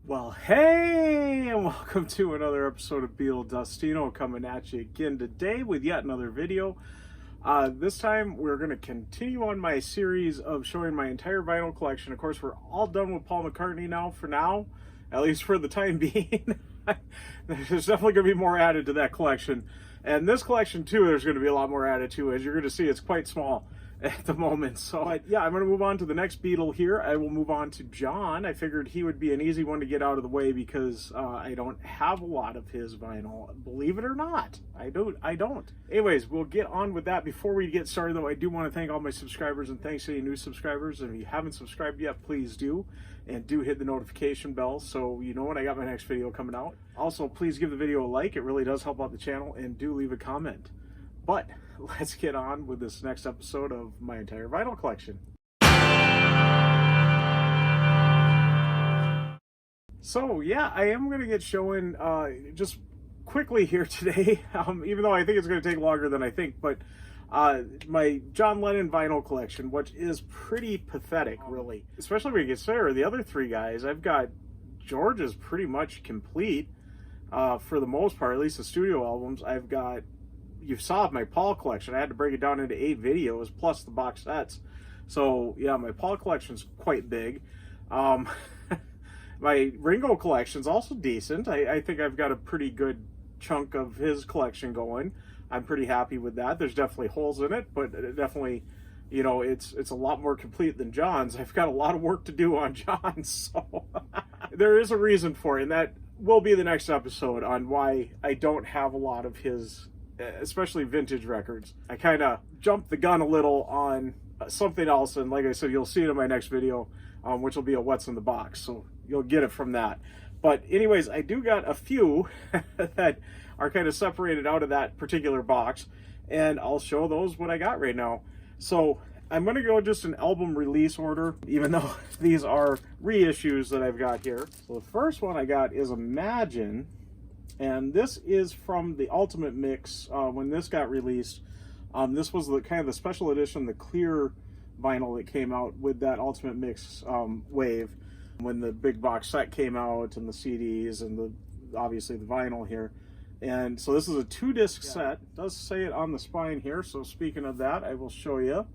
Well, hey, and welcome to another episode of Beetle Dustino coming at you again today with yet another video. This time we're going to continue on my series of showing my entire vinyl collection. Of course, we're all done with Paul McCartney now, for now, at least for the time being. There's definitely going to be more added to that collection. And this collection, too, there's going to be a lot more added to. As you're going to see, it's quite small at the moment. So yeah, I'm going to move on to the next Beatle here. I will move on to John. I figured he would be an easy one to get out of the way because I don't have a lot of his vinyl. Believe it or not, I don't. Anyways, we'll get on with that. Before we get started, though, I do want to thank all my subscribers and thanks to any new subscribers. And if you haven't subscribed yet, please do. And do hit the notification bell so you know when I got my next video coming out. Also, please give the video a like. It really does help out the channel. And do leave a comment. But let's get on with this next episode of my entire vinyl collection. So yeah, I am going to get showing just quickly here today, even though I think it's going to take longer than I think, but my John Lennon vinyl collection, which is pretty pathetic, really. Especially when you consider the other three guys. I've got George's pretty much complete for the most part, at least the studio albums. I've got, you saw my Paul collection. I had to break it down into 8 videos plus the box sets. So yeah, my Paul collection's quite big. My Ringo collection's also decent. I think I've got a pretty good chunk of his collection going. I'm pretty happy with that. There's definitely holes in it, but it definitely, you know, it's a lot more complete than John's. I've got a lot of work to do on John's, so there is a reason for it, and that will be the next episode on why I don't have a lot of his, especially vintage records. I kind of jumped the gun a little on something else, and like I said, you'll see it in my next video, which will be a what's in the box, so you'll get it from that. But anyways, I do got a few that are kind of separated out of that particular box, and I'll show those what I got right now. So I'm going to go just in album release order, even though these are reissues that I've got here. So the first one I got is Imagine. And this is from the Ultimate Mix when this got released. This was the kind of the special edition, the clear vinyl that came out with that Ultimate Mix wave when the big box set came out, and the CDs and the obviously the vinyl here. And so this is a 2-disc set. It does say it on the spine here. So speaking of that, I will show you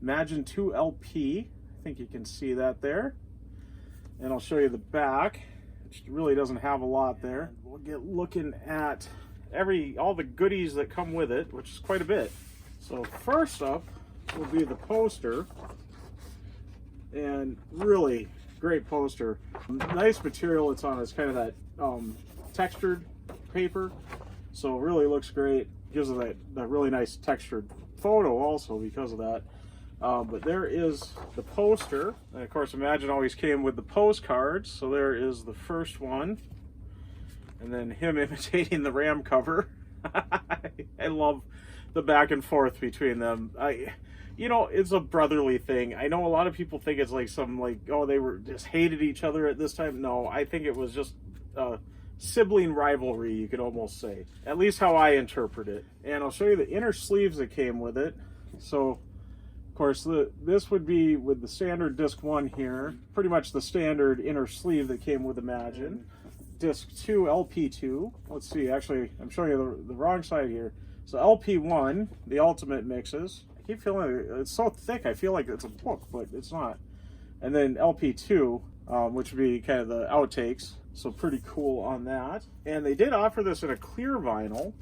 Imagine 2 LP. I think you can see that there. And I'll show you the back. It really doesn't have a lot there. We'll get looking at all the goodies that come with it, which is quite a bit. So first up will be the poster, and really great poster. Nice material it's on. It's kind of that textured paper, so it really looks great. Gives it that really nice textured photo also because of that. But there is the poster, and of course Imagine always came with the postcards, so there is the first one, and then him imitating the Ram cover. I love the back and forth between them. You know, it's a brotherly thing. I know a lot of people think it's like some, like, oh, they were just hated each other at this time. No, I think it was just sibling rivalry, you could almost say, at least how I interpret it. And I'll show you the inner sleeves that came with it. So of course, this would be with the standard disc 1 here, pretty much the standard inner sleeve that came with Imagine. Disc 2, LP2. Let's see, actually, I'm showing you the wrong side here. So LP1, the Ultimate Mixes. I keep feeling it's so thick, I feel like it's a book, but it's not. And then LP2, which would be kind of the outtakes. So pretty cool on that. And they did offer this in a clear vinyl,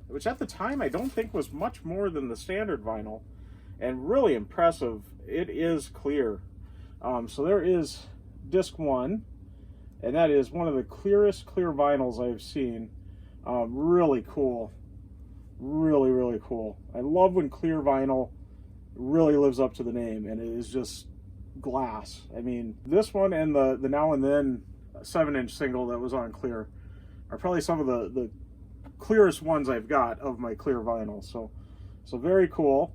which at the time I don't think was much more than the standard vinyl. And really impressive. It is clear. So there is disc 1, and that is one of the clearest clear vinyls I've seen. Really cool. Really cool. I love when clear vinyl really lives up to the name, and it is just glass. I mean, this one and the Now and Then 7-inch single that was on clear are probably some of the clearest ones I've got of my clear vinyl. So very cool.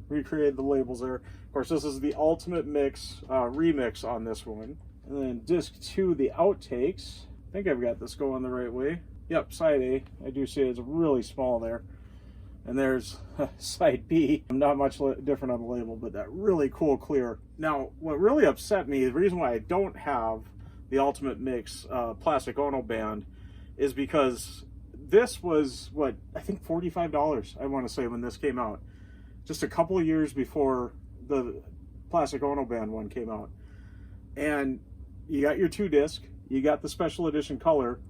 Recreated the labels there. Of course, this is the Ultimate Mix remix on this one. And then disc 2, the outtakes. I think I've got this going the right way. Yep, side A. I do see it's really small there. And there's side B. Not much different on the label, but that really cool clear. Now, what really upset me, the reason why I don't have the Ultimate Mix plastic Ono band is because this was, what, I think $45, I want to say, when this came out. Just a couple of years before the plastic Ono band one came out. And you got your 2-disc, you got the special edition color,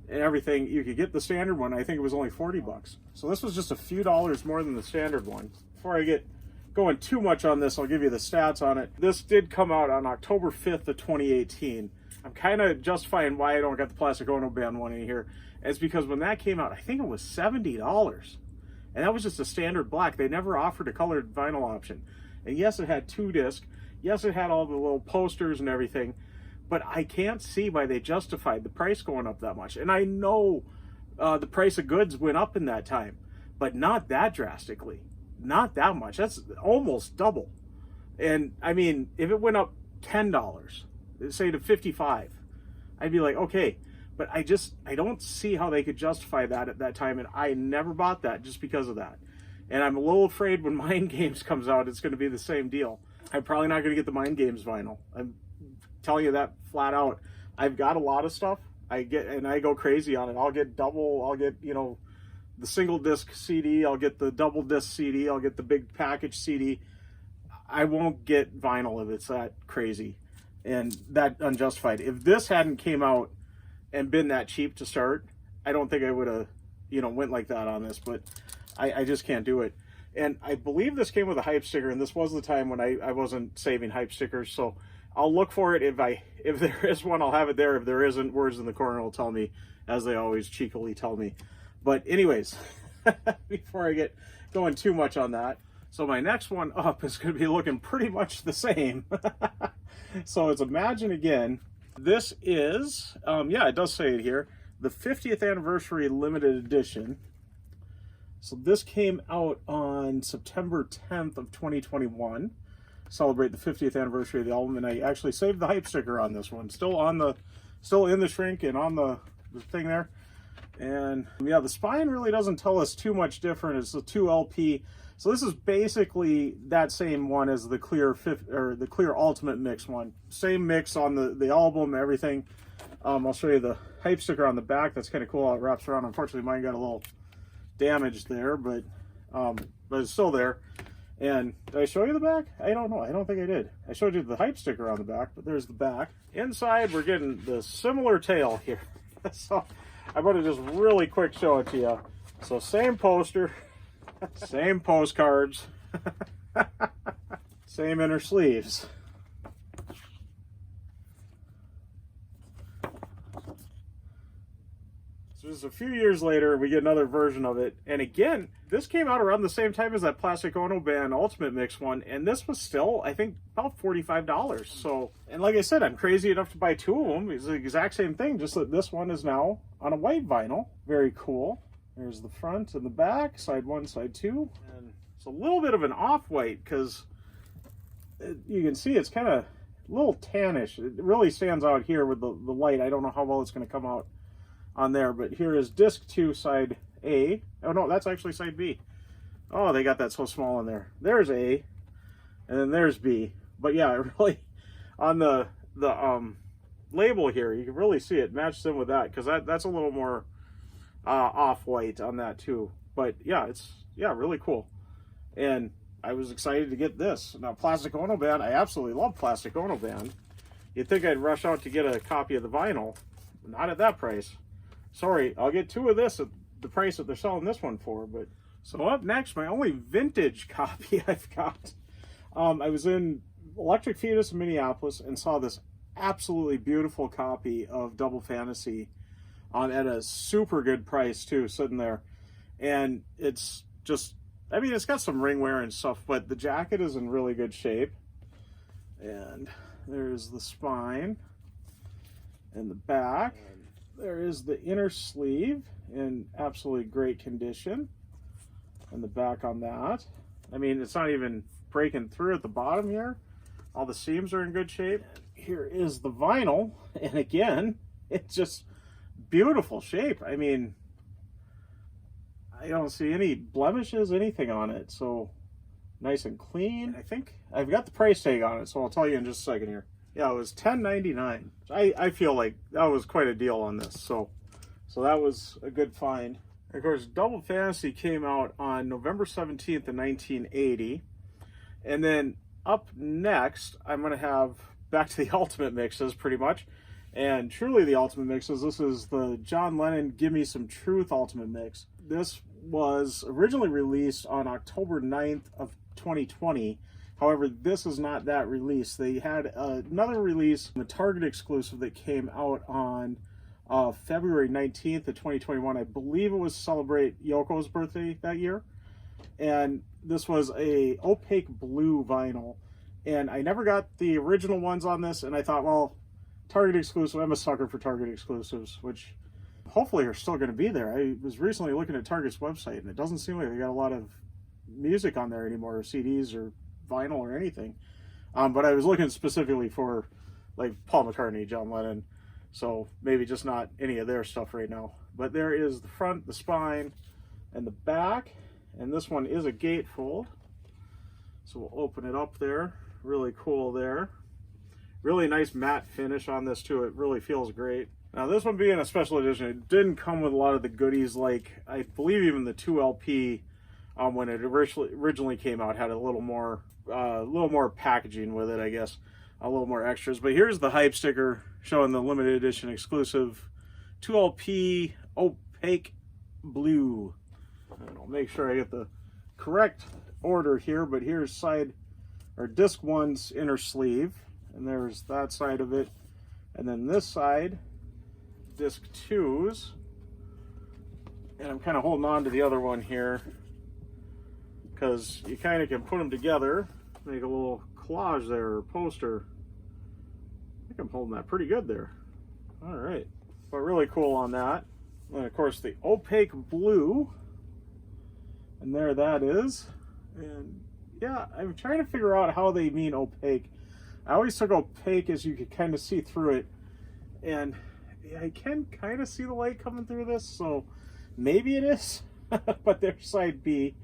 and everything. You could get the standard one. I think it was only $40. So this was just a few dollars more than the standard one. Before I get going too much on this, I'll give you the stats on it. This did come out on October 5th of 2018. I'm kind of justifying why I don't got the plastic Ono band one in here. It's because when that came out, I think it was $70. And that was just a standard black. They never offered a colored vinyl option. And yes, it had 2-disc. Yes, it had all the little posters and everything. But I can't see why they justified the price going up that much. And I know the price of goods went up in that time, but not that drastically. Not that much. That's almost double. And I mean, if it went up $10, say to $55, I'd be like, okay. But I don't see how they could justify that at that time. And I never bought that just because of that. And I'm a little afraid when Mind Games comes out, it's going to be the same deal. I'm probably not going to get the Mind Games vinyl. I'm telling you that flat out. I've got a lot of stuff. I go crazy on it. I'll get double, I'll get, the single disc CD, I'll get the double disc CD, I'll get the big package CD. I won't get vinyl if it's that crazy and that unjustified. If this hadn't came out and been that cheap to start, I don't think I would have, went like that on this, but I just can't do it. And I believe this came with a hype sticker, and this was the time when I wasn't saving hype stickers, so I'll look for it. If there is one, I'll have it there. If there isn't, words in the corner will tell me, as they always cheekily tell me. But anyways, before I get going too much on that, so my next one up is going to be looking pretty much the same. So it's Imagine Again. This is, yeah, it does say it here, the 50th anniversary limited edition. So this came out on September 10th of 2021. Celebrate the 50th anniversary of the album, and I actually saved the hype sticker on this one. Still in the shrink and on the thing there. And yeah, the spine really doesn't tell us too much different. It's the 2 LP. So this is basically that same one as the clear Ultimate Mix one. Same mix on the album, everything. I'll show you the hype sticker on the back. That's kind of cool how it wraps around. Unfortunately, mine got a little damaged there, but it's still there. And did I show you the back? I don't know. I don't think I did. I showed you the hype sticker on the back, but there's the back. Inside, we're getting the similar tail here. So I'm going to just really quick show it to you. So same poster, same postcards, same inner sleeves. So just a few years later, we get another version of it. And again, this came out around the same time as that plastic Ono band Ultimate Mix one. And this was still, I think, about $45. So, and like I said, I'm crazy enough to buy 2 of them. It's the exact same thing, just that this one is now on a white vinyl. Very cool. There's the front and the back, side 1, side 2. And it's a little bit of an off-white because you can see it's kind of a little tannish. It really stands out here with the light. I don't know how well it's going to come out on there, but here is disc 2, side A. Oh no, that's actually side B. Oh, they got that so small in there. There's A, and then there's B. But yeah, really, on the label here, you can really see it matches in with that, because that's a little more off-white on that too. But yeah, it's really cool. And I was excited to get this. Now, Plastic Ono Band, I absolutely love Plastic Ono Band. You'd think I'd rush out to get a copy of the vinyl. Not at that price. Sorry, I'll get 2 of this at the price that they're selling this one for. But so up next, my only vintage copy I've got. I was in Electric Fetus in Minneapolis and saw this absolutely beautiful copy of Double Fantasy at a super good price too, sitting there. And it's just, I mean, it's got some ring wear and stuff, but the jacket is in really good shape. And there's the spine and the back. There is the inner sleeve in absolutely great condition, and the back on that. I mean, it's not even breaking through at the bottom here. All the seams are in good shape. Here is the vinyl, and again, it's just beautiful shape. I mean, I don't see any blemishes, anything on it, so nice and clean. I think I've got the price tag on it, so I'll tell you in just a second here. Yeah, it was $10.99. I feel like that was quite a deal on this. So that was a good find. Of course, Double Fantasy came out on November 17th of 1980. And then up next, I'm going to have back to the Ultimate Mixes pretty much. And truly the Ultimate Mixes. This is the John Lennon Gimme Some Truth Ultimate Mix. This was originally released on October 9th of 2020. However, this is not that release. They had another release, the Target exclusive, that came out on February 19th of 2021. I believe it was to celebrate Yoko's birthday that year. And this was a opaque blue vinyl. And I never got the original ones on this, and I thought, well, Target exclusive, I'm a sucker for Target exclusives, which hopefully are still going to be there. I was recently looking at Target's website, and it doesn't seem like they got a lot of music on there anymore, or CDs or vinyl or anything. But I was looking specifically for like Paul McCartney, John Lennon, so maybe just not any of their stuff right now. But there is the front, the spine, and the back, and this one is a gatefold. So we'll open it up there. Really cool there. Really nice matte finish on this too. It really feels great. Now this one being a special edition, it didn't come with a lot of the goodies, like I believe even the 2LP when it originally came out had a little more packaging with it, I guess, a little more extras. But here's the hype sticker showing the limited edition exclusive 2LP opaque blue. And I'll make sure I get the correct order here, but here's side or disc one's inner sleeve, and there's that side of it, and then this side, disc two's, and I'm kind of holding on to the other one here because you kind of can put them together, make a little collage there, or poster. I think I'm holding that pretty good there. All right, but really cool on that. And of course the opaque blue, and there that is. And yeah, I'm trying to figure out how they mean opaque. I always took opaque as you could kind of see through it, and yeah, I can kind of see the light coming through this, so maybe it is. But there's side B,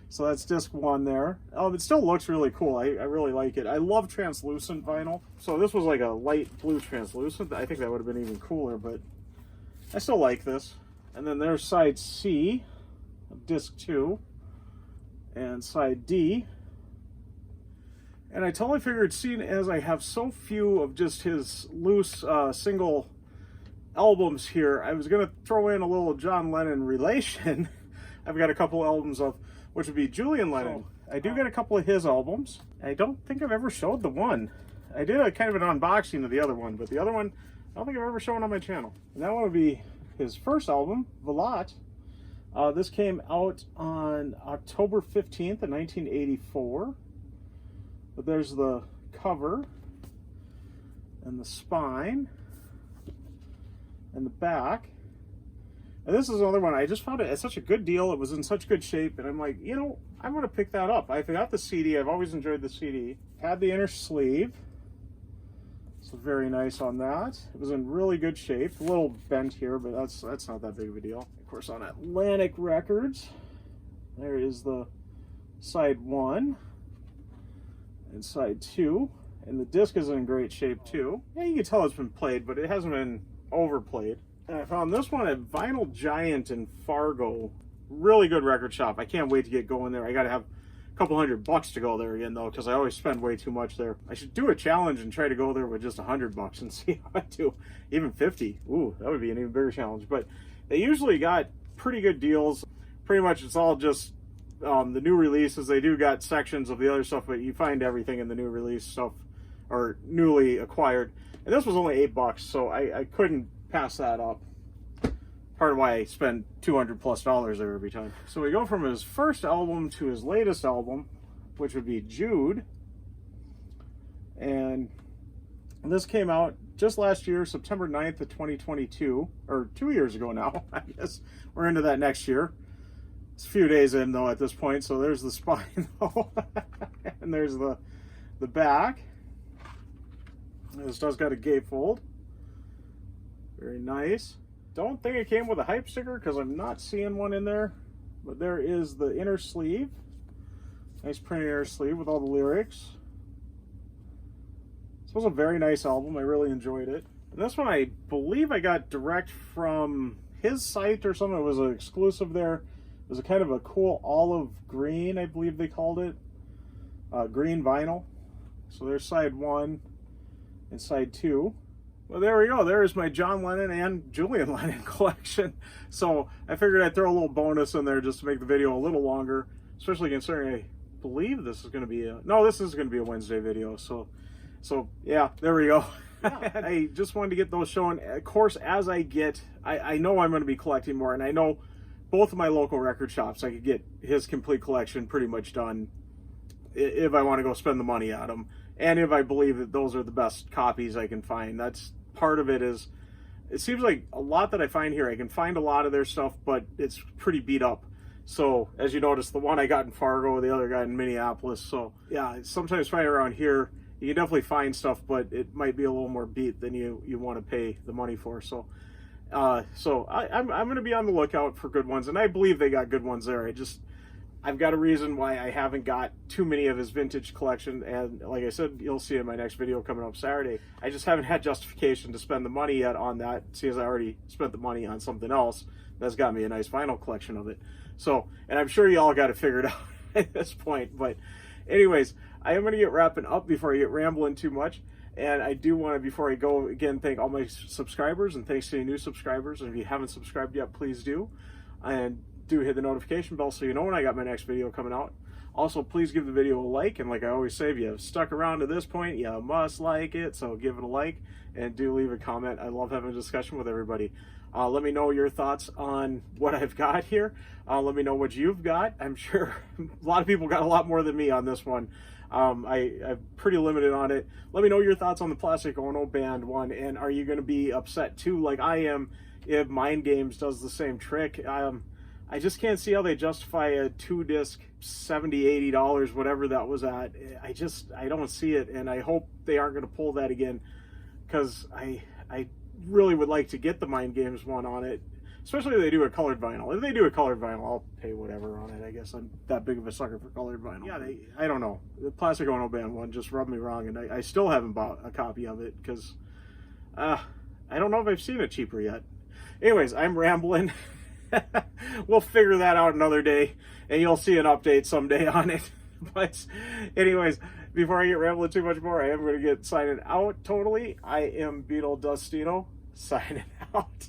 so that's disc one there. It still looks really cool. I really like it. I love translucent vinyl, so this was like a light blue translucent. I think that would have been even cooler, but I still like this. And then there's side C of disc two, and side D. And I totally figured, seeing as I have so few of just his loose single albums here, I was going to throw in a little John Lennon relation. I've got a couple albums of, which would be Julian Lennon. I do get a couple of his albums. I don't think I've ever showed the one. I did a kind of an unboxing of the other one, but the other one, I don't think I've ever shown on my channel. And that one would be his first album, Velat. This came out on October 15th of 1984. But there's the cover, and the spine, and the back. And this is another one. I just found it at such a good deal. It was in such good shape, and I'm like, you know, I'm going to pick that up. I got the CD. I've always enjoyed the CD. Had the inner sleeve. So very nice on that. It was in really good shape. A little bent here, but that's not that big of a deal. Of course, on Atlantic Records, there is the side one and side two, and the disc is in great shape too. Yeah, you can tell it's been played, but it hasn't been overplayed. And I found this one at Vinyl Giant in Fargo. Really good record shop. I can't wait to get going there. I gotta have a couple $100 to go there again though, because I always spend way too much there. I should do a challenge and try to go there with just $100 and see how I do. Even 50. Ooh, that would be an even bigger challenge. But they usually got pretty good deals. Pretty much it's all just the new releases. They do got sections of the other stuff, but you find everything in the new release stuff or newly acquired. And this was only $8, so I couldn't pass that up. Part of why I spend $200+ there every time. So we go from his first album to his latest album, which would be Jude. And this came out just last year, September 9th of 2022, or 2 years ago now, I guess. We're into that next year. It's a few days in though at this point, so there's the spine though. And there's the back. This does got a gatefold. Very nice. Don't think it came with a hype sticker because I'm not seeing one in there. But there is the inner sleeve. Nice printed inner sleeve with all the lyrics. So it was a very nice album. I really enjoyed it. And this one I believe I got direct from his site or something. It was an exclusive there. It was a kind of a cool olive green, I believe they called it. Green vinyl. So there's side 1 and side 2. Well, there we go. There's my John Lennon and Julian Lennon collection. So I figured I'd throw a little bonus in there just to make the video a little longer, especially considering I believe this is going to be this is going to be a Wednesday video. So yeah, there we go. Yeah. I just wanted to get those shown. Of course, as I know I'm going to be collecting more, and I know both of my local record shops, I could get his complete collection pretty much done if I want to go spend the money on them, and if I believe that those are the best copies I can find. That's part of it. Is it seems like a lot that I find here, I can find a lot of their stuff, but it's pretty beat up. So as you notice, the one I got in Fargo, the other guy in Minneapolis. So yeah, sometimes finding around here, you can definitely find stuff, but it might be a little more beat than you want to pay the money for. So I'm going to be on the lookout for good ones, and I believe they got good ones there. I've got a reason why I haven't got too many of his vintage collection, and like I said, you'll see in my next video coming up Saturday. I just haven't had justification to spend the money yet on that, seeing as I already spent the money on something else that's got me a nice vinyl collection of it. So, and I'm sure you all got it figured out at this point, but anyways, I am going to get wrapping up before I get rambling too much. And I do want to, before I go, again, thank all my subscribers, and thanks to any new subscribers. And if you haven't subscribed yet, please do. And do hit the notification bell so you know when I got my next video coming out. Also, please give the video a like. And like I always say, if you have stuck around to this point, you must like it. So give it a like and do leave a comment. I love having a discussion with everybody. Let me know your thoughts on what I've got here. Let me know what you've got. I'm sure a lot of people got a lot more than me on this one. I'm pretty limited on it. Let me know your thoughts on the Plastic Ono Band one, and are you going to be upset too, like I am, if Mind Games does the same trick? I just can't see how they justify a 2-disc $70, $80, whatever that was at. I don't see it, and I hope they aren't going to pull that again, because I really would like to get the Mind Games one on it, especially if they do a colored vinyl. If they do a colored vinyl, I'll pay whatever on it. I guess I'm that big of a sucker for colored vinyl. Yeah, I don't know. The Plastic Ono Band one just rubbed me wrong, and I still haven't bought a copy of it, because I don't know if I've seen it cheaper yet. Anyways, I'm rambling. We'll figure that out another day, and you'll see an update someday on it. But anyways, before I get rambling too much more, I am going to get signing out totally. I am Beetle Dustino, signing out.